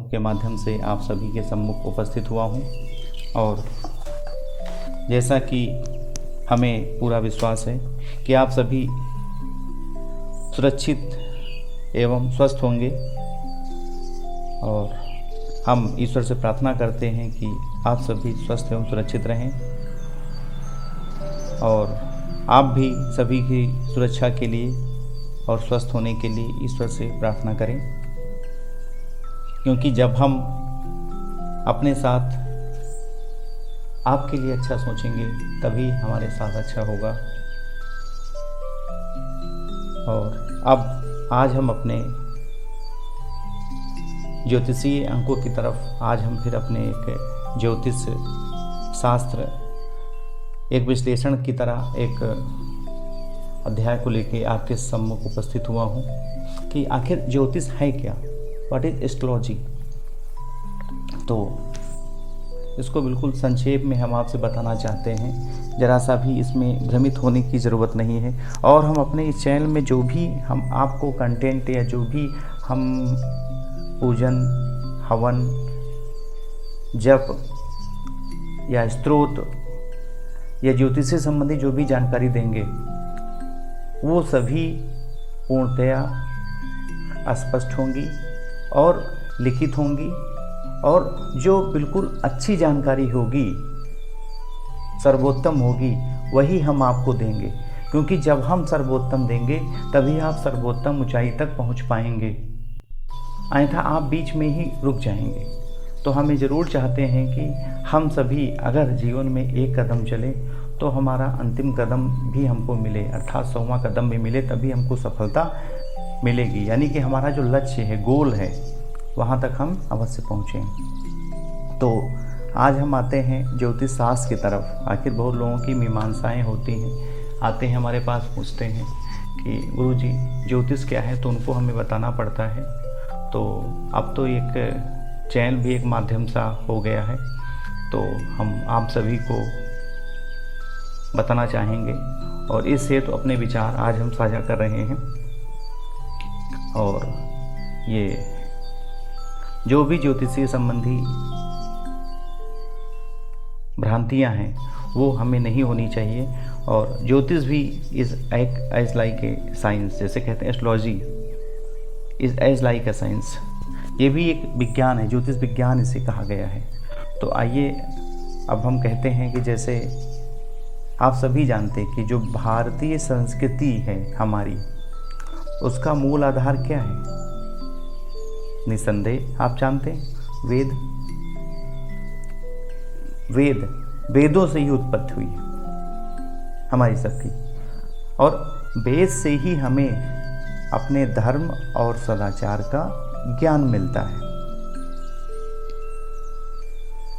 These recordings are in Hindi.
के माध्यम से आप सभी के सम्मुख उपस्थित हुआ हूँ। और जैसा कि हमें पूरा विश्वास है कि आप सभी सुरक्षित एवं स्वस्थ होंगे, और हम ईश्वर से प्रार्थना करते हैं कि आप सभी स्वस्थ एवं सुरक्षित रहें, और आप भी सभी की सुरक्षा के लिए और स्वस्थ होने के लिए ईश्वर से प्रार्थना करें, क्योंकि जब हम अपने साथ आपके लिए अच्छा सोचेंगे तभी हमारे साथ अच्छा होगा। और अब आज हम अपने ज्योतिषीय अंकों की तरफ आज हम फिर अपने एक ज्योतिष शास्त्र एक विश्लेषण की तरह एक अध्याय को लेके आपके सम्मुख उपस्थित हुआ हूँ कि आखिर ज्योतिष है क्या, व्हाट इज एस्ट्रोलॉजी। तो इसको बिल्कुल संक्षेप में हम आपसे बताना चाहते हैं, जरा सा भी इसमें भ्रमित होने की ज़रूरत नहीं है। और हम अपने इस चैनल में जो भी हम आपको कंटेंट या जो भी हम पूजन, हवन, जप या स्तोत्र या ज्योतिष से संबंधित जो भी जानकारी देंगे वो सभी पूर्णतया स्पष्ट होंगी और लिखित होंगी, और जो बिल्कुल अच्छी जानकारी होगी, सर्वोत्तम होगी, वही हम आपको देंगे। क्योंकि जब हम सर्वोत्तम देंगे तभी आप सर्वोत्तम ऊंचाई तक पहुंच पाएंगे, अन्यथा आप बीच में ही रुक जाएंगे। तो हमें ज़रूर चाहते हैं कि हम सभी अगर जीवन में एक कदम चले तो हमारा अंतिम कदम भी हमको मिले, अर्थात 100वां कदम भी मिले, तभी हमको सफलता मिलेगी। यानी कि हमारा जो लक्ष्य है, गोल है, वहाँ तक हम अवश्य पहुँचें। तो आज हम आते हैं ज्योतिष शास्त्र की तरफ। आखिर बहुत लोगों की मीमांसाएँ होती हैं, आते हैं हमारे पास, पूछते हैं कि गुरुजी ज्योतिष क्या है, तो उनको हमें बताना पड़ता है। तो अब तो एक चैनल भी एक माध्यम सा हो गया है, तो हम आप सभी को बताना चाहेंगे, और इससे तो अपने विचार आज हम साझा कर रहे हैं। और ये जो भी ज्योतिषीय संबंधी भ्रांतियां हैं वो हमें नहीं होनी चाहिए। और ज्योतिष भी is as like a science, जैसे कहते हैं astrology is as like a science, ये भी एक विज्ञान है, ज्योतिष विज्ञान इसे कहा गया है। तो आइए अब हम कहते हैं कि जैसे आप सभी जानते हैं कि जो भारतीय संस्कृति है हमारी, उसका मूल आधार क्या है? निसंदेह आप जानते हैं वेदों से ही उत्पत्ति हुई है हमारी सबकी, और वेद से ही हमें अपने धर्म और सदाचार का ज्ञान मिलता है।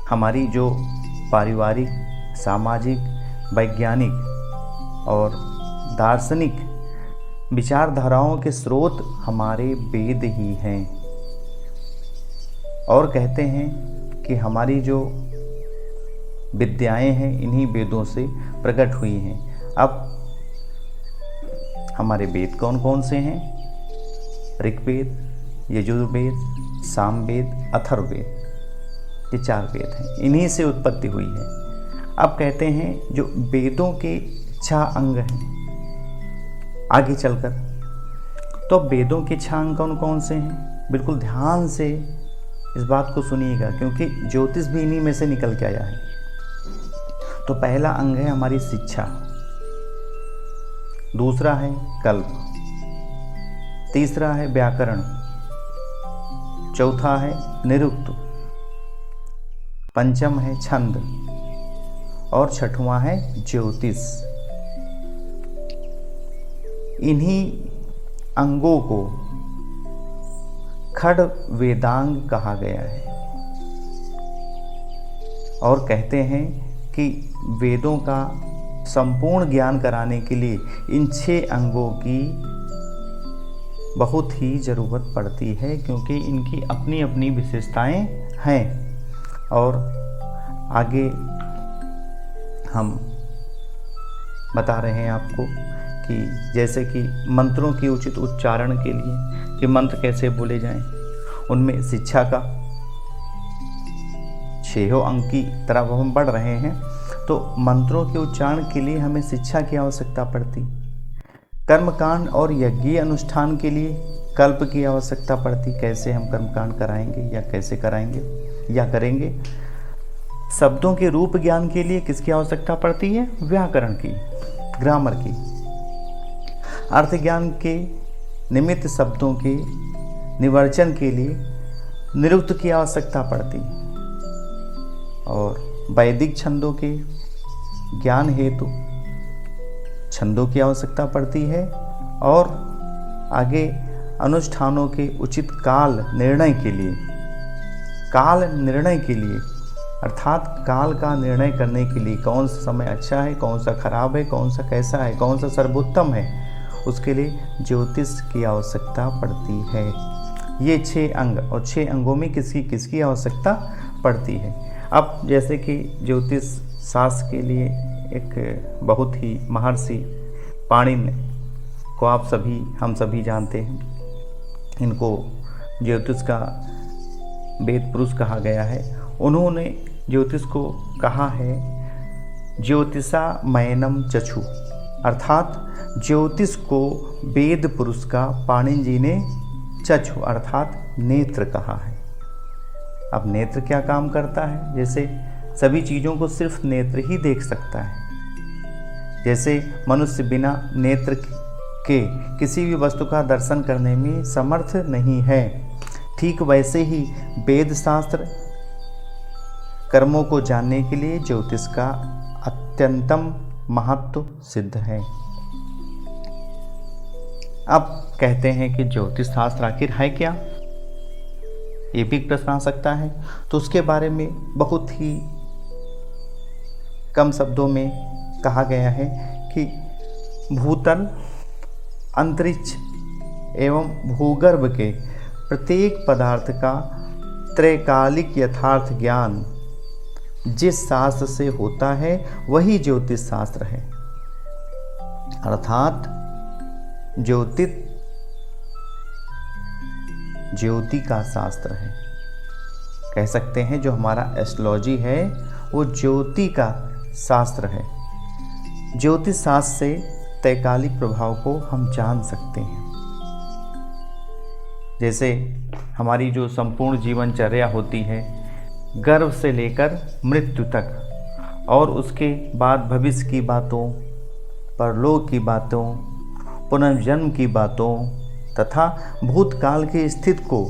हमारी जो पारिवारिक, सामाजिक, वैज्ञानिक और दार्शनिक विचारधाराओं के स्रोत हमारे वेद ही हैं। और कहते हैं कि हमारी जो विद्याएं हैं इन्हीं वेदों से प्रकट हुई हैं। अब हमारे वेद कौन कौन से हैं? ऋग्वेद, यजुर्वेद, सामवेद, अथर्ववेद, ये 4 वेद हैं, इन्हीं से उत्पत्ति हुई है। अब कहते हैं जो वेदों के 6 अंग हैं आगे चलकर, तो वेदों के 6 अंग कौन कौन से हैं? बिल्कुल ध्यान से इस बात को सुनिएगा, क्योंकि ज्योतिष भी इन्हीं में से निकल के आया है। तो पहला अंग है हमारी शिक्षा, दूसरा है कल्प, तीसरा है व्याकरण, चौथा है निरुक्त, पंचम है छंद, और छठवां है ज्योतिष। इन्हीं अंगों को खड़ वेदांग कहा गया है, और कहते हैं कि वेदों का संपूर्ण ज्ञान कराने के लिए इन 6 अंगों की बहुत ही ज़रूरत पड़ती है, क्योंकि इनकी अपनी अपनी विशेषताएं हैं। और आगे हम बता रहे हैं आपको कि जैसे कि मंत्रों के उचित उच्चारण के लिए कि मंत्र कैसे बोले जाएं, उनमें शिक्षा का 6 अंक की तरफ हम बढ़ रहे हैं, तो मंत्रों के उच्चारण के लिए हमें शिक्षा की आवश्यकता पड़ती, कर्मकांड और यज्ञीय अनुष्ठान के लिए कल्प की आवश्यकता पड़ती, कैसे हम कर्मकांड कराएंगे या कैसे कराएंगे या करेंगे। शब्दों के रूप ज्ञान के लिए किसकी आवश्यकता पड़ती है? व्याकरण की, ग्रामर की। अर्थ ज्ञान के निमित्त शब्दों के निवर्चन के लिए निरुक्त की आवश्यकता पड़ती, और वैदिक छंदों के ज्ञान हेतु छंदों की आवश्यकता पड़ती है, और आगे अनुष्ठानों के उचित काल निर्णय के लिए अर्थात काल का निर्णय करने के लिए कौन सा समय अच्छा है, कौन सा खराब है, कौन सा कैसा है, कौन सा सर्वोत्तम है, उसके लिए ज्योतिष की आवश्यकता पड़ती है। ये 6 अंग, और 6 अंगों में किसकी आवश्यकता पड़ती है। अब जैसे कि ज्योतिष शास्त्र के लिए एक बहुत ही महर्षि पाणिनि को हम सभी जानते हैं, इनको ज्योतिष का वेद पुरुष कहा गया है। उन्होंने ज्योतिष को कहा है ज्योतिषा मयनम चक्षु, अर्थात ज्योतिष को वेद पुरुष का पाणिनि जी ने चक्षु अर्थात नेत्र कहा है। अब नेत्र क्या काम करता है? जैसे सभी चीज़ों को सिर्फ नेत्र ही देख सकता है, जैसे मनुष्य बिना नेत्र के किसी भी वस्तु का दर्शन करने में समर्थ नहीं है, ठीक वैसे ही वेद शास्त्र कर्मों को जानने के लिए ज्योतिष का अत्यंतम महत्व सिद्ध है। अब कहते हैं कि ज्योतिष शास्त्र आखिर है क्या? ये भी प्रश्न आ सकता है। तो उसके बारे में बहुत ही कम शब्दों में कहा गया है कि भूतल, अंतरिक्ष एवं भूगर्भ के प्रत्येक पदार्थ का त्रैकालिक यथार्थ ज्ञान जिस शास्त्र से होता है वही ज्योतिष शास्त्र है। अर्थात ज्योति का शास्त्र है। कह सकते हैं जो हमारा एस्ट्रोलॉजी है वो ज्योति का शास्त्र है। ज्योतिष शास्त्र से त्रैकालिक प्रभाव को हम जान सकते हैं। जैसे हमारी जो संपूर्ण जीवनचर्या होती है, गर्भ से लेकर मृत्यु तक, और उसके बाद भविष्य की बातों, परलोक की बातों, पुनर्जन्म की बातों तथा भूतकाल की स्थिति को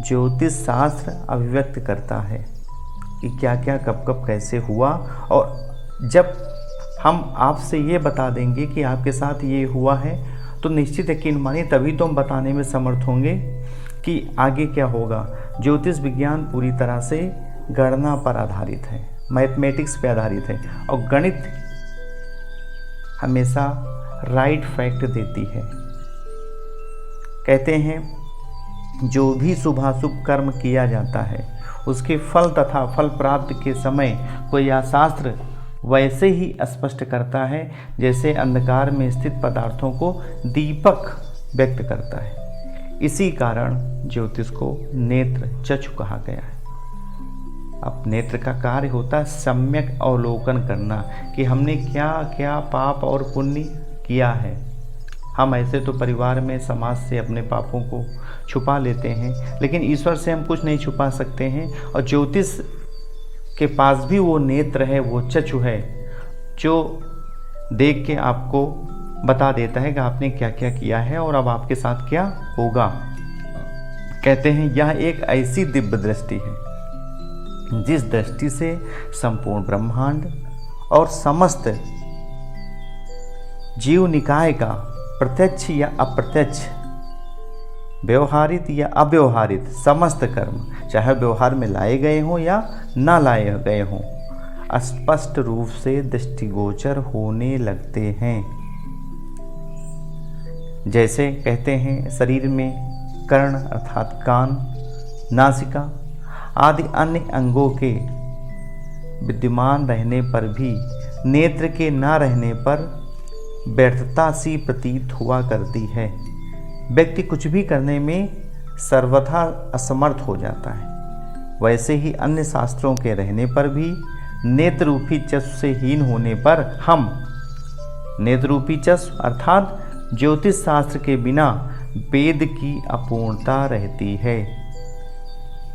ज्योतिष शास्त्र अभिव्यक्त करता है कि क्या क्या कब कब कैसे हुआ। और जब हम आपसे ये बता देंगे कि आपके साथ ये हुआ है तो निश्चित यकीन मानिए तभी तो हम बताने में समर्थ होंगे कि आगे क्या होगा। ज्योतिष विज्ञान पूरी तरह से गणना पर आधारित है, मैथमेटिक्स पे आधारित है, और गणित हमेशा राइट फैक्ट देती है। कहते हैं जो भी शुभाशुभ कर्म किया जाता है उसके फल तथा फल प्राप्ति के समय को यह शास्त्र वैसे ही स्पष्ट करता है जैसे अंधकार में स्थित पदार्थों को दीपक व्यक्त करता है। इसी कारण ज्योतिष को नेत्र चक्षु कहा गया है। अब नेत्र का कार्य होता है सम्यक अवलोकन करना कि हमने क्या क्या पाप और पुण्य किया है। हम ऐसे तो परिवार में समाज से अपने पापों को छुपा लेते हैं, लेकिन ईश्वर से हम कुछ नहीं छुपा सकते हैं। और ज्योतिष के पास भी वो नेत्र है, वो चक्षु है, जो देख के आपको बता देता है कि आपने क्या क्या किया है और अब आपके साथ क्या होगा। कहते हैं यह एक ऐसी दिव्य दृष्टि है जिस दृष्टि से संपूर्ण ब्रह्मांड और समस्त जीव निकाय का प्रत्यक्ष या अप्रत्यक्ष, व्यवहारित या अव्यवहारित समस्त कर्म, चाहे व्यवहार में लाए गए हों या ना लाए गए हों, स्पष्ट रूप से दृष्टिगोचर होने लगते हैं। जैसे कहते हैं शरीर में कर्ण अर्थात कान, नासिका आदि अन्य अंगों के विद्यमान रहने पर भी नेत्र के ना रहने पर व्यर्थता सी प्रतीत हुआ करती है। व्यक्ति कुछ भी करने में सर्वथा असमर्थ हो जाता है। वैसे ही अन्य शास्त्रों के रहने पर भी नेत्र रूपी चक्षु से हीन होने पर हम, नेत्र रूपी चक्षु अर्थात ज्योतिष शास्त्र के बिना वेद की अपूर्णता रहती है।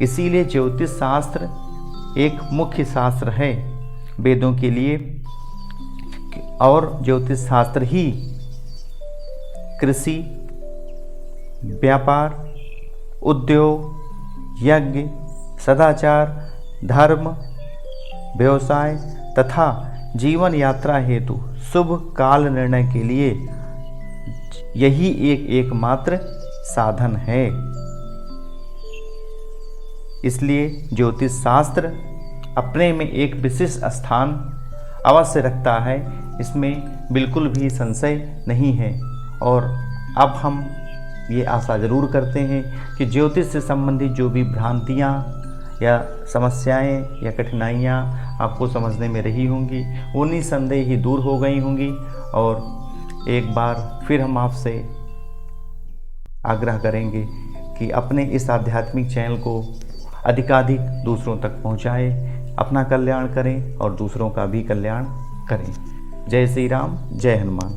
इसीलिए ज्योतिष शास्त्र एक मुख्य शास्त्र है वेदों के लिए, और ज्योतिष शास्त्र ही कृषि, व्यापार, उद्योग, यज्ञ, सदाचार, धर्म, व्यवसाय तथा जीवन यात्रा हेतु शुभ काल निर्णय के लिए यही एकमात्र साधन है। इसलिए ज्योतिष शास्त्र अपने में एक विशिष्ट स्थान अवश्य रखता है, इसमें बिल्कुल भी संशय नहीं है। और अब हम ये आशा ज़रूर करते हैं कि ज्योतिष से संबंधित जो भी भ्रांतियाँ या समस्याएं या कठिनाइयाँ आपको समझने में रही होंगी, वो निसंदेह ही दूर हो गई होंगी। और एक बार फिर हम आपसे आग्रह करेंगे कि अपने इस आध्यात्मिक चैनल को अधिकाधिक दूसरों तक पहुँचाएं, अपना कल्याण करें और दूसरों का भी कल्याण करें। जय श्री राम, जय हनुमान।